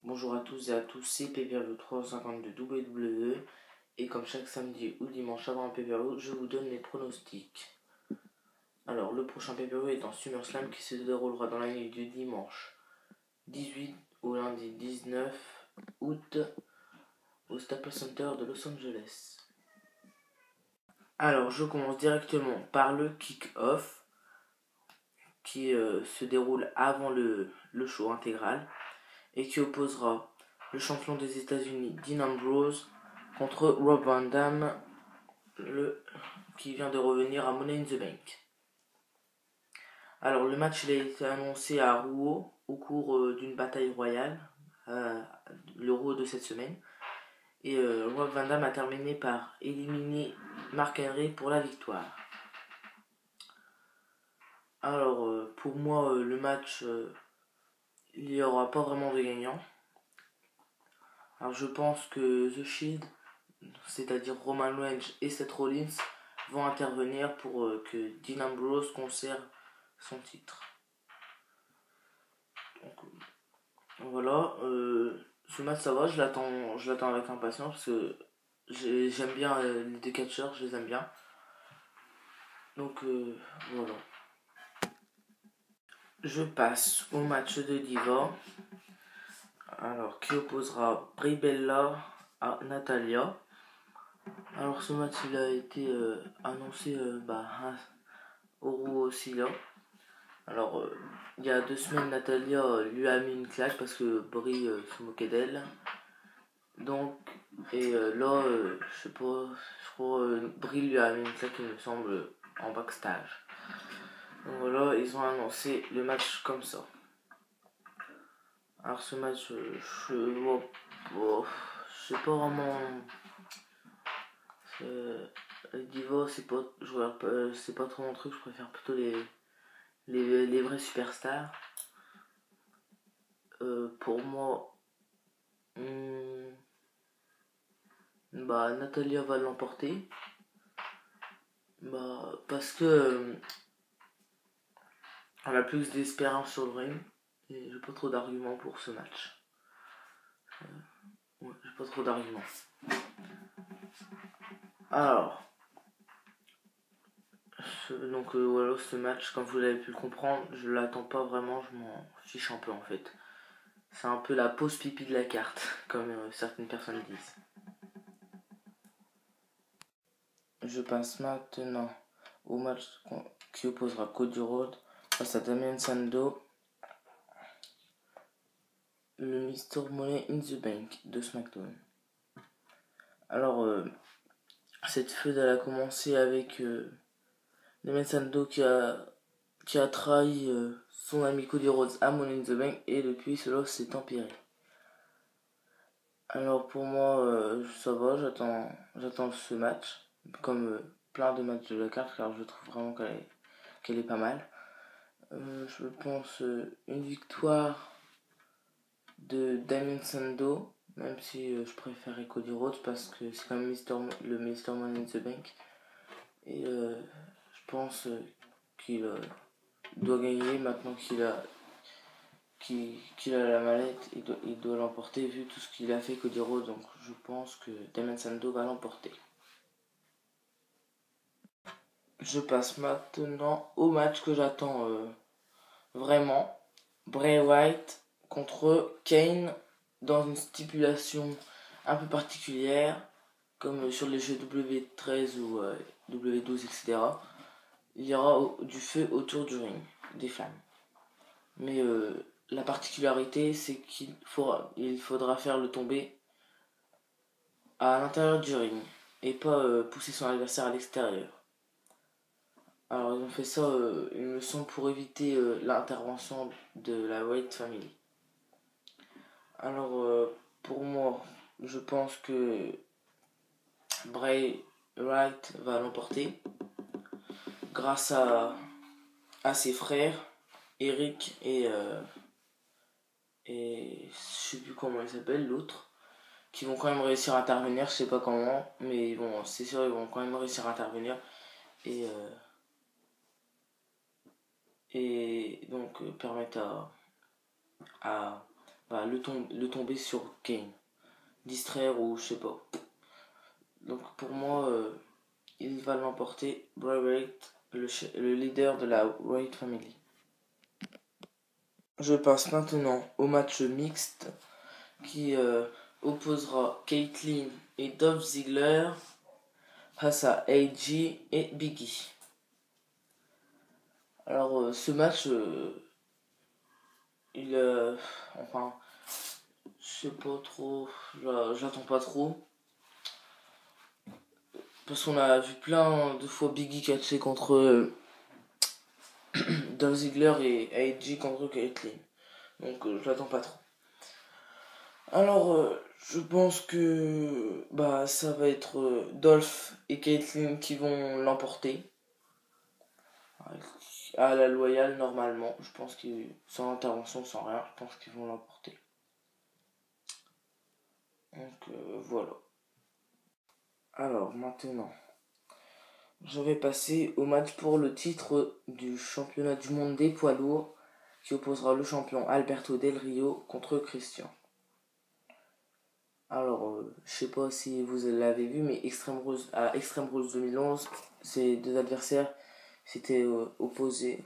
Bonjour à tous et à tous, c'est Pay-Per-View 352 WWE et comme chaque samedi ou dimanche avant un Pay-Per-View, je vous donne mes pronostics. Alors, le prochain Pay-Per-View est en SummerSlam qui se déroulera dans la nuit du dimanche 18 au lundi 19 août au Staples Center de Los Angeles. Alors, je commence directement par le kick-off qui se déroule avant le show intégral et qui opposera le champion des États-Unis Dean Ambrose contre Rob Van Dam qui vient de revenir à Money in the Bank. Alors le match il a été annoncé à Raw au cours d'une bataille royale, le Raw de cette semaine. Et Rob Van Dam a terminé par éliminer Mark Henry pour la victoire. Alors pour moi le match il n'y aura pas vraiment de gagnant. Alors je pense que The Shield, c'est-à-dire Roman Reigns et Seth Rollins, vont intervenir pour que Dean Ambrose conserve son titre. Donc, voilà, ce match ça va, je l'attends avec impatience parce que j'aime bien les deux catcheurs, je les aime bien. Donc voilà. Je passe au match de Diva. Alors qui opposera Brie Bella à Natalya. Alors ce match il a été annoncé au Raw aussi là. Alors il y a 2 semaines Natalya lui a mis une claque parce que Brie se moquait d'elle. Donc et là je sais pas, je crois Brie lui a mis une claque il me semble en backstage. Donc voilà, ils ont annoncé le match comme ça. Alors ce match je sais pas vraiment. Diva, c'est pas trop mon truc, je préfère plutôt les vrais superstars. Pour moi, Natalya va l'emporter. Parce que elle a plus d'espérance sur le ring. Et j'ai pas trop d'arguments pour ce match. J'ai pas trop d'arguments. Alors, voilà, ce match, comme vous l'avez pu le comprendre, je l'attends pas vraiment, je m'en fiche un peu en fait. C'est un peu la pause pipi de la carte, comme certaines personnes disent. Je passe maintenant au match qui opposera Cody Rhodes face à Damien Sandow, le Mr. Money in the Bank de SmackDown. Alors, cette feud elle a commencé avec Damien Sandow qui a trahi son ami Cody Rhodes à Money in the Bank et depuis cela s'est empiré. Alors pour moi ça va, j'attends ce match comme plein de matchs de la carte car je trouve vraiment qu'elle est pas mal. Je pense une victoire de Damien Sandow, même si je préférais Cody Rhodes parce que c'est quand même le Mr. Money in the Bank. Et je pense qu'il doit gagner maintenant qu'il a la mallette, il doit l'emporter vu tout ce qu'il a fait Cody Rhodes. Donc je pense que Damien Sandow va l'emporter. Je passe maintenant au match que j'attends vraiment. Bray Wyatt contre Kane dans une stipulation un peu particulière, comme sur les jeux W13 ou W12, etc. Il y aura du feu autour du ring, des flammes. Mais la particularité, c'est qu'il faudra faire le tomber à l'intérieur du ring et pas pousser son adversaire à l'extérieur. Alors ils ont fait ça, il me semble, pour éviter l'intervention de la Wyatt Family. Alors pour moi, je pense que Bray Wyatt va l'emporter grâce à ses frères Eric et je sais plus comment il s'appelle l'autre, qui vont quand même réussir à intervenir, je sais pas comment, mais bon, c'est sûr ils vont quand même réussir à intervenir et donc permettre à le tomber sur Kane. Distraire ou je sais pas. Donc pour moi, il va l'emporter, Bray Wyatt, le leader de la Wyatt Family. Je passe maintenant au match mixte qui opposera Caitlyn et Dolph Ziggler face à AJ et Big E. Alors ce match, enfin, je sais pas trop, j'attends pas trop. Parce qu'on a vu plein de fois Big E catcher contre Dolph Ziggler et AJ contre Caitlyn. Donc je l'attends pas trop. Alors je pense que ça va être Dolph et Caitlyn qui vont l'emporter. À la loyale normalement. Je pense qu'ils sans intervention, sans rien, je pense qu'ils vont l'emporter. Donc voilà. Alors maintenant, je vais passer au match pour le titre du championnat du monde des poids lourds qui opposera le champion Alberto Del Rio contre Christian. Alors, je sais pas si vous l'avez vu, mais à Extreme Rules 2011, ces deux adversaires s'étaient opposés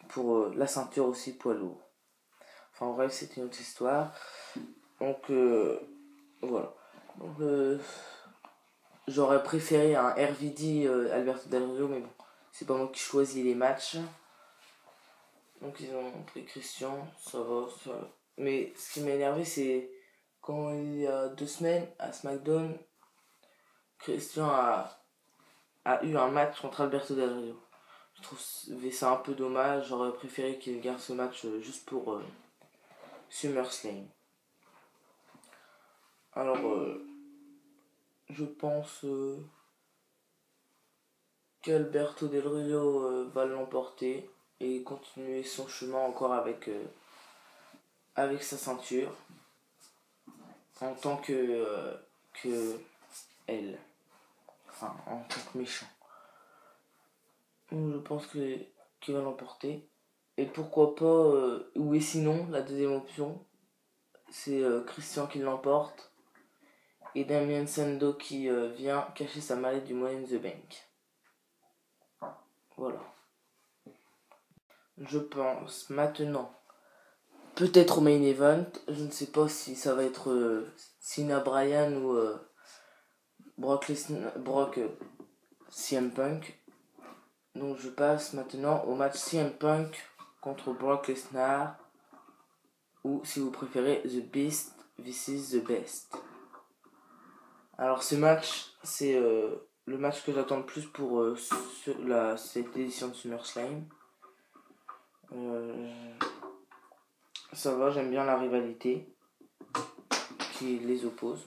pour la ceinture aussi poids lourd. Enfin, en vrai, c'était une autre histoire. Donc, voilà. Donc, j'aurais préféré un RVD Alberto Del Rio, mais bon, c'est pas moi qui choisis les matchs. Donc, ils ont pris Christian, ça va. Mais ce qui m'a énervé, c'est quand il y a 2 semaines, à SmackDown, Christian a eu un match contre Alberto Del Rio. Je trouve ça un peu dommage. J'aurais préféré qu'il garde ce match juste pour SummerSlam. Alors, je pense qu'Alberto Del Rio va l'emporter et continuer son chemin encore avec sa ceinture en tant que elle. Enfin, en tant que méchant. Donc, je pense qu'il va l'emporter. Et pourquoi pas, ou et sinon, la deuxième option, c'est Christian qui l'emporte et Damien Sandow qui vient cacher sa mallette du Money in the Bank. Voilà. Je pense maintenant peut-être au main event. Je ne sais pas si ça va être Cena Bryan ou Brock CM Punk. Donc je passe maintenant au match CM Punk contre Brock Lesnar, ou si vous préférez The Beast vs The Best. Alors ce match, c'est le match que j'attends le plus pour cette édition de SummerSlam. Ça va, j'aime bien la rivalité qui les oppose.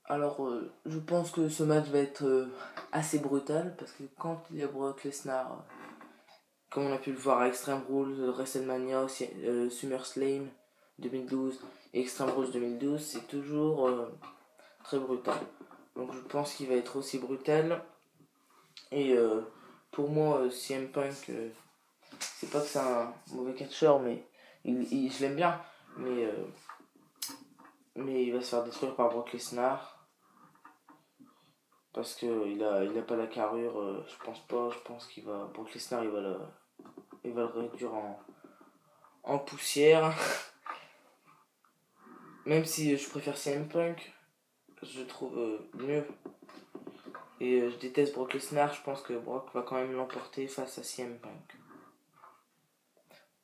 Alors je pense que ce match va être assez brutal parce que quand il y a Brock Lesnar, comme on a pu le voir à Extreme Rules, WrestleMania, SummerSlam 2012 et Extreme Rules 2012, c'est toujours très brutal. Donc je pense qu'il va être aussi brutal. Et pour moi, CM Punk, c'est pas que c'est un mauvais catcheur, mais je l'aime bien. Mais il va se faire détruire par Brock Lesnar. Parce qu'il a pas la carrure, je pense pas. Je pense Brock Lesnar, il va le réduire en poussière. Même si je préfère CM Punk, je trouve mieux. Et je déteste Brock Lesnar, je pense que Brock va quand même l'emporter face à CM Punk.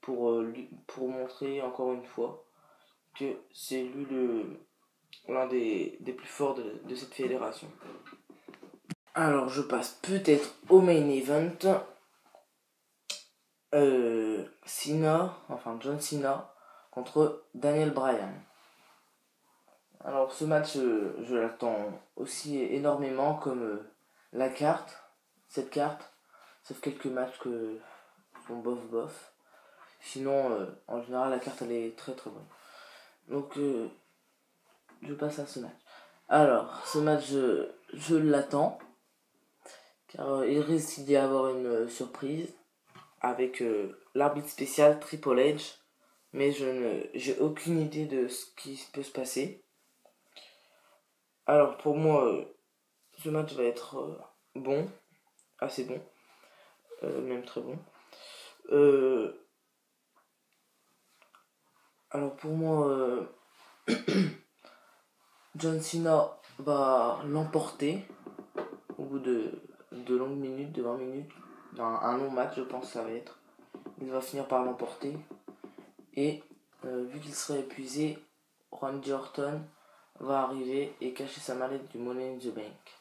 Pour montrer encore une fois que c'est lui l'un des plus forts de cette fédération. Alors je passe peut-être au main event. John Cena contre Daniel Bryan. Alors ce match, je l'attends aussi énormément comme cette carte, sauf quelques matchs que sont bof. Sinon, en général, la carte elle est très très bonne. Donc je passe à ce match. Alors ce match, je l'attends car il risque d'y avoir une surprise avec l'arbitre spécial Triple H mais j'ai aucune idée de ce qui peut se passer. Alors pour moi, ce match va être bon, assez bon, même très bon. Alors pour moi, John Cena va l'emporter au bout de longues minutes, de 20 minutes. Un long match, je pense que ça va être. Il va finir par l'emporter. Et vu qu'il serait épuisé, Randy Orton va arriver et cacher sa mallette du Money in the Bank.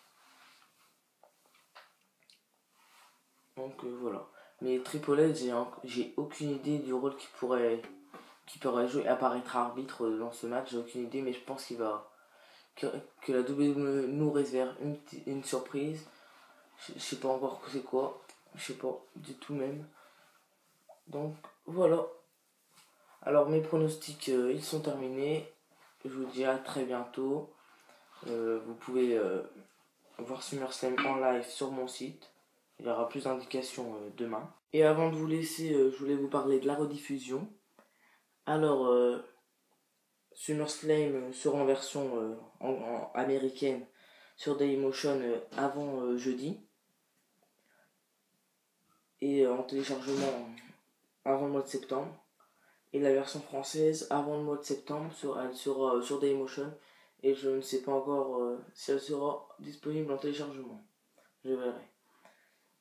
Donc voilà. Mais Triple H, j'ai aucune idée du rôle qu'il pourrait jouer, apparaître arbitre dans ce match. J'ai aucune idée, mais je pense que la WWE nous réserve une surprise. Je sais pas encore c'est quoi. Je sais pas du tout même. Donc voilà. Alors mes pronostics, ils sont terminés. Je vous dis à très bientôt. Vous pouvez voir SummerSlam en live sur mon site. Il y aura plus d'indications demain. Et avant de vous laisser, je voulais vous parler de la rediffusion. Alors, SummerSlam sera en version américaine sur Dailymotion avant jeudi. Et en téléchargement avant le mois de septembre. Et la version française avant le mois de septembre sur Dailymotion. Et je ne sais pas encore si elle sera disponible en téléchargement. Je verrai.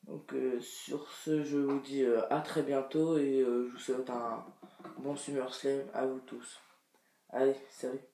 Donc sur ce, je vous dis à très bientôt et je vous souhaite un bon SummerSlam à vous tous. Allez, salut.